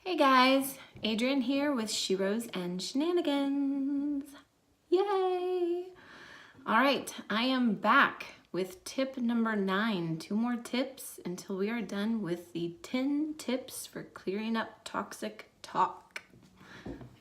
Hey guys, Adrienne here with Sheroes and Shenanigans. Yay! All right, I am back with tip number 9. 2 more tips until we are done with the 10 tips for clearing up toxic talk.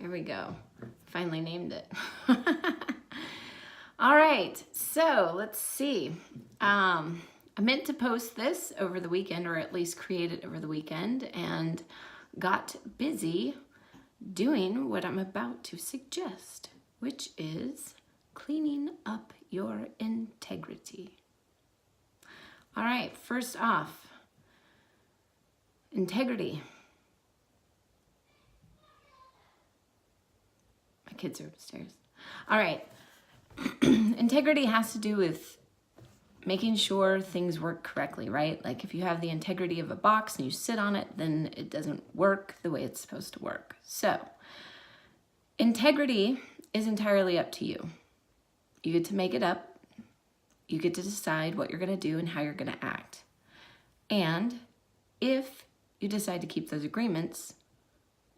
Here we go. Finally named it. All right, so let's see. I meant to post this over the weekend, or at least create it over the weekend, and got busy doing what I'm about to suggest, which is cleaning up your integrity. All right, first off, integrity. My kids are upstairs. All right, integrity has to do with making sure things work correctly, right? Like if you have the integrity of a box and you sit on it, then it doesn't work the way it's supposed to work. So integrity is entirely up to you. You get to make it up. You get to decide what you're going to do and how you're going to act. And if you decide to keep those agreements,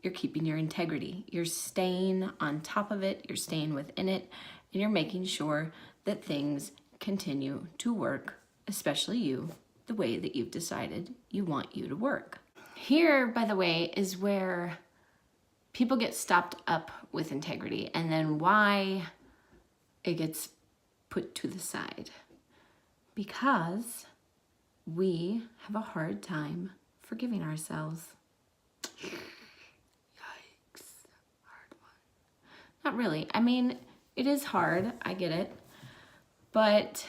you're keeping your integrity. You're staying on top of it. You're staying within it. And you're making sure that things continue to work, especially you, the way that you've decided you want you to work. Here, by the way, is where people get stopped up with integrity and then why it gets put to the side. Because we have a hard time forgiving ourselves. Yikes, hard one. Not really. I mean, it is hard, I get it. But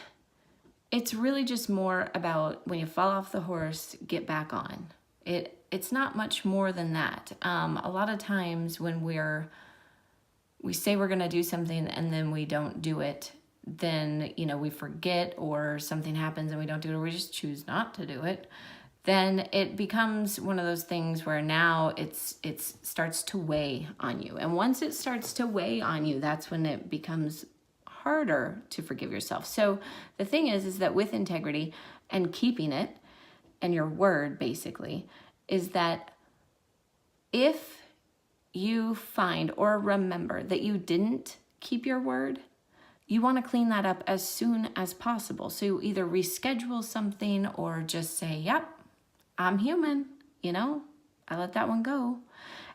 it's really just more about when you fall off the horse, get back on. It's not much more than that. A lot of times when we say we're gonna do something and then we don't do it, then we forget or something happens and we don't do it, or we just choose not to do it, then it becomes one of those things where now it starts to weigh on you. And once it starts to weigh on you, that's when it becomes harder to forgive yourself. So the thing is that with integrity and keeping it and your word basically is that if you find or remember that you didn't keep your word, you want to clean that up as soon as possible. So you either reschedule something or just say, yep, I'm human, I let that one go,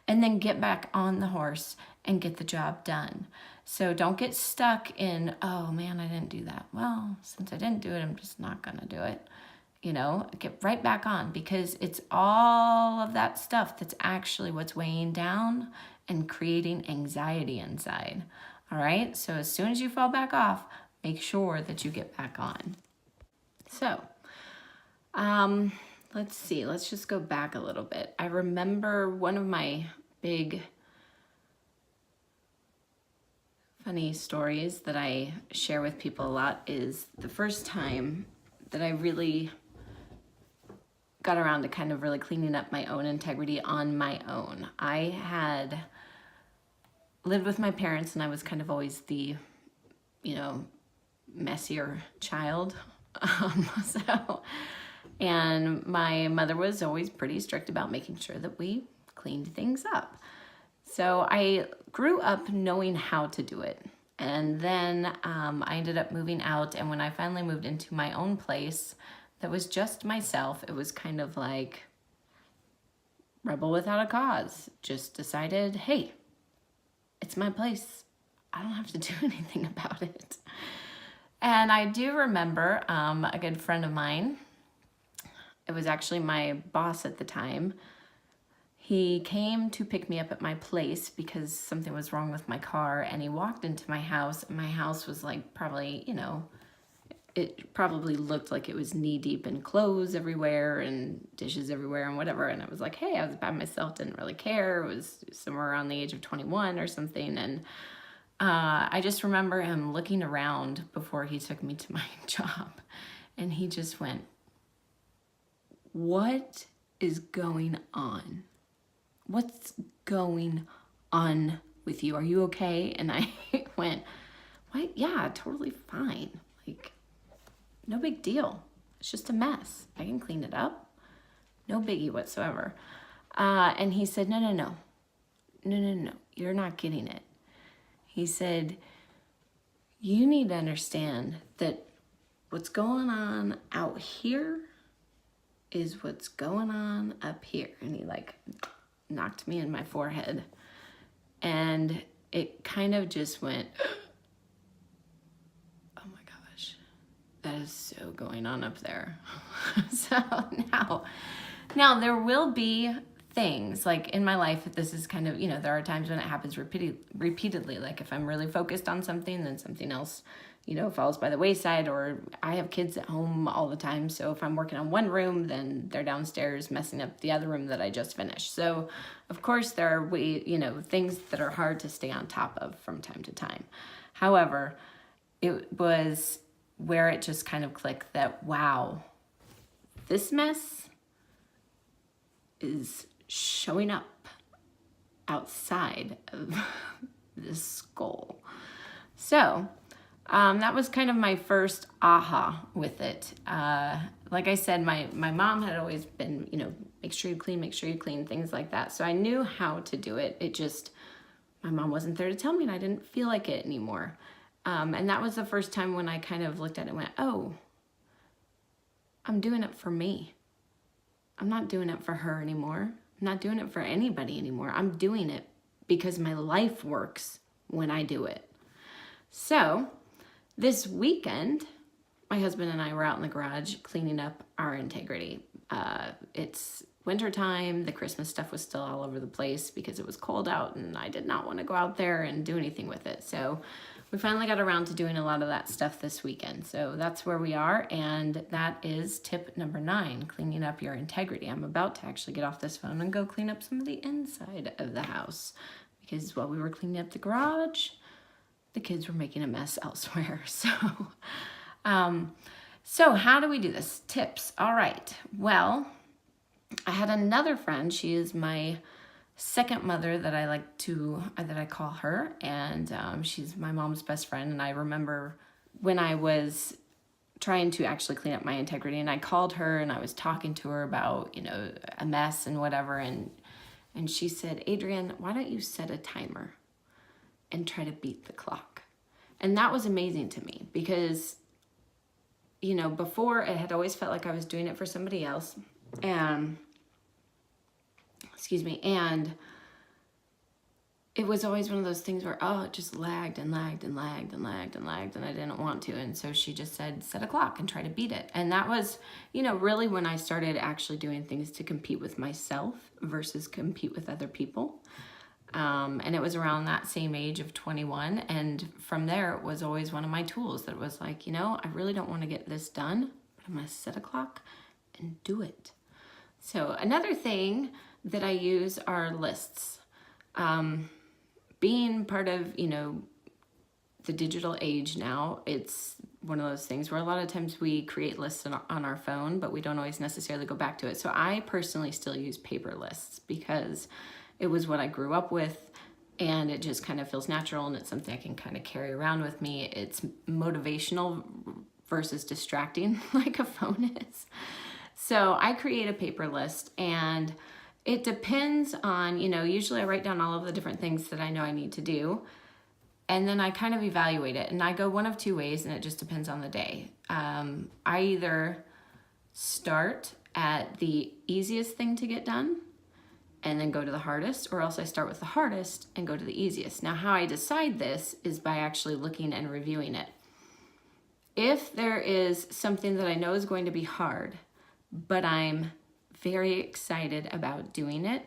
and then get back on the horse and get the job done. So don't get stuck in, oh man, I didn't do that. Well, since I didn't do it, I'm just not gonna do it. Get right back on, because it's all of that stuff that's actually what's weighing down and creating anxiety inside. All right, so as soon as you fall back off, make sure that you get back on. So, let's see, let's just go back a little bit. I remember one of my big funny stories that I share with people a lot is the first time that I really got around to kind of really cleaning up my own integrity on my own. I had lived with my parents and I was kind of always the, messier child. And my mother was always pretty strict about making sure that we cleaned things up. So I grew up knowing how to do it. And then I ended up moving out. And when I finally moved into my own place, that was just myself. It was kind of like rebel without a cause. Just decided, hey, it's my place. I don't have to do anything about it. And I do remember a good friend of mine, it was actually my boss at the time. He came to pick me up at my place because something was wrong with my car, and he walked into my house, and my house was like probably, it probably looked like it was knee deep in clothes everywhere and dishes everywhere and whatever. And I was like, hey, I was by myself, didn't really care. It was somewhere around the age of 21 or something. And I just remember him looking around before he took me to my job, and he just went, what is going on? What's going on with you? Are you okay? And I went, what? Yeah, totally fine. Like, no big deal. It's just a mess. I can clean it up. No biggie whatsoever. And he said, no, you're not getting it. He said, you need to understand that what's going on out here is what's going on up here. And he like knocked me in my forehead. And it kind of just went, oh my gosh, that is so going on up there. So now there will be things like in my life, this is kind of, there are times when it happens repeatedly. Like if I'm really focused on something, then something else, falls by the wayside, or I have kids at home all the time. So if I'm working on one room, then they're downstairs messing up the other room that I just finished. So of course there are things that are hard to stay on top of from time to time. However, it was where it just kind of clicked that, wow, this mess is showing up outside of this goal. So that was kind of my first aha with it. Like I said, my mom had always been, make sure you clean, things like that. So I knew how to do it. It just, my mom wasn't there to tell me, and I didn't feel like it anymore. And that was the first time when I kind of looked at it and went, oh, I'm doing it for me. I'm not doing it for her anymore. I'm not doing it for anybody anymore. I'm doing it because my life works when I do it. So this weekend, my husband and I were out in the garage cleaning up our integrity. It's wintertime. The Christmas stuff was still all over the place because it was cold out, and I did not want to go out there and do anything with it. So we finally got around to doing a lot of that stuff this weekend. So that's where we are, and that is tip number 9, cleaning up your integrity. I'm about to actually get off this phone and go clean up some of the inside of the house, because while we were cleaning up the garage, the kids were making a mess elsewhere. So how do we do this? Tips. All right. Well, I had another friend. She is my second mother that I call her, and she's my mom's best friend. And I remember when I was trying to actually clean up my integrity, and I called her and I was talking to her about, a mess and whatever. And she said, Adrienne, why don't you set a timer and try to beat the clock? And that was amazing to me because, before it had always felt like I was doing it for somebody else. And it was always one of those things where, it just lagged and I didn't want to. And so she just said, set a clock and try to beat it. And that was, really when I started actually doing things to compete with myself versus compete with other people. And it was around that same age of 21. And from there, it was always one of my tools that was like, I really don't want to get this done, but I'm going to set a clock and do it. So another thing that I use are lists. Being part of, the digital age now, it's one of those things where a lot of times we create lists on our phone, but we don't always necessarily go back to it. So I personally still use paper lists because it was what I grew up with, and it just kind of feels natural, and it's something I can kind of carry around with me. It's motivational versus distracting like a phone is. So I create a paper list, and it depends on, usually I write down all of the different things that I know I need to do, and then I kind of evaluate it. And I go one of two ways, and it just depends on the day. I either start at the easiest thing to get done and then go to the hardest, or else I start with the hardest and go to the easiest. Now, how I decide this is by actually looking and reviewing it. If there is something that I know is going to be hard, but I'm very excited about doing it,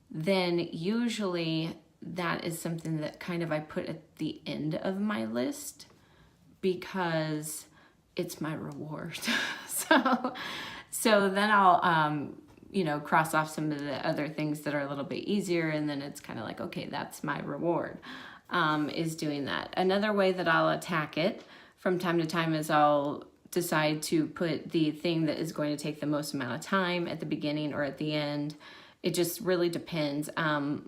then usually that is something that kind of I put at the end of my list because it's my reward. So then I'll, cross off some of the other things that are a little bit easier, and then it's kind of like, okay, that's my reward, is doing that. Another way that I'll attack it from time to time is I'll decide to put the thing that is going to take the most amount of time at the beginning or at the end. It just really depends.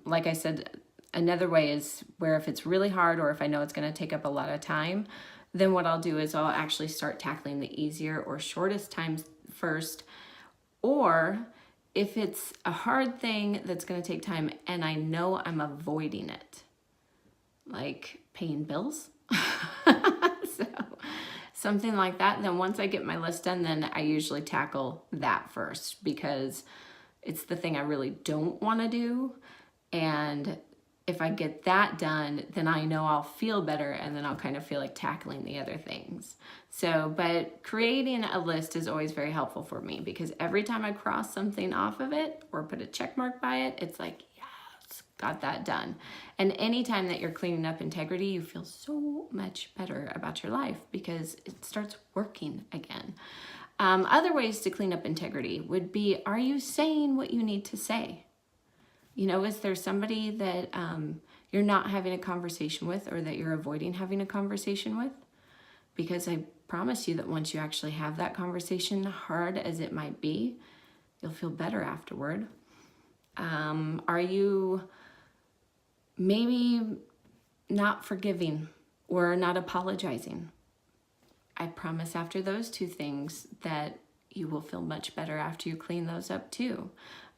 Like I said, another way is where if it's really hard or if I know it's going to take up a lot of time, then what I'll do is I'll actually start tackling the easier or shortest times first. Or if it's a hard thing that's going to take time and I know I'm avoiding it, like paying bills, so something like that, then once I get my list done, then I usually tackle that first because it's the thing I really don't want to do. And if I get that done, then I know I'll feel better, and then I'll kind of feel like tackling the other things. So, but creating a list is always very helpful for me because every time I cross something off of it or put a check mark by it, it's like, yes, got that done. And anytime that you're cleaning up integrity, you feel so much better about your life because it starts working again. Other ways to clean up integrity would be, are you saying what you need to say? You know, is there somebody that you're not having a conversation with or that you're avoiding having a conversation with? Because I promise you that once you actually have that conversation, hard as it might be, you'll feel better afterward. Are you maybe not forgiving or not apologizing? I promise after those two things that you will feel much better after you clean those up too.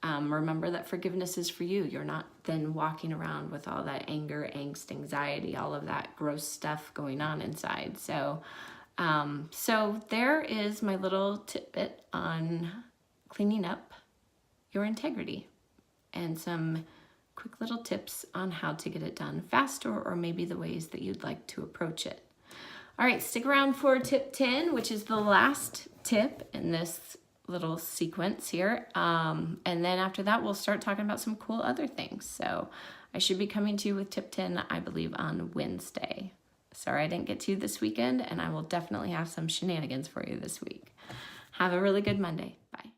Remember that forgiveness is for you. You're not then walking around with all that anger, angst, anxiety, all of that gross stuff going on inside. So there is my little tidbit on cleaning up your integrity and some quick little tips on how to get it done faster or maybe the ways that you'd like to approach it. All right, stick around for tip 10, which is the last tip in this little sequence here. And then after that, we'll start talking about some cool other things. So I should be coming to you with tip 10, I believe, on Wednesday. Sorry I didn't get to you this weekend, and I will definitely have some shenanigans for you this week. Have a really good Monday. Bye.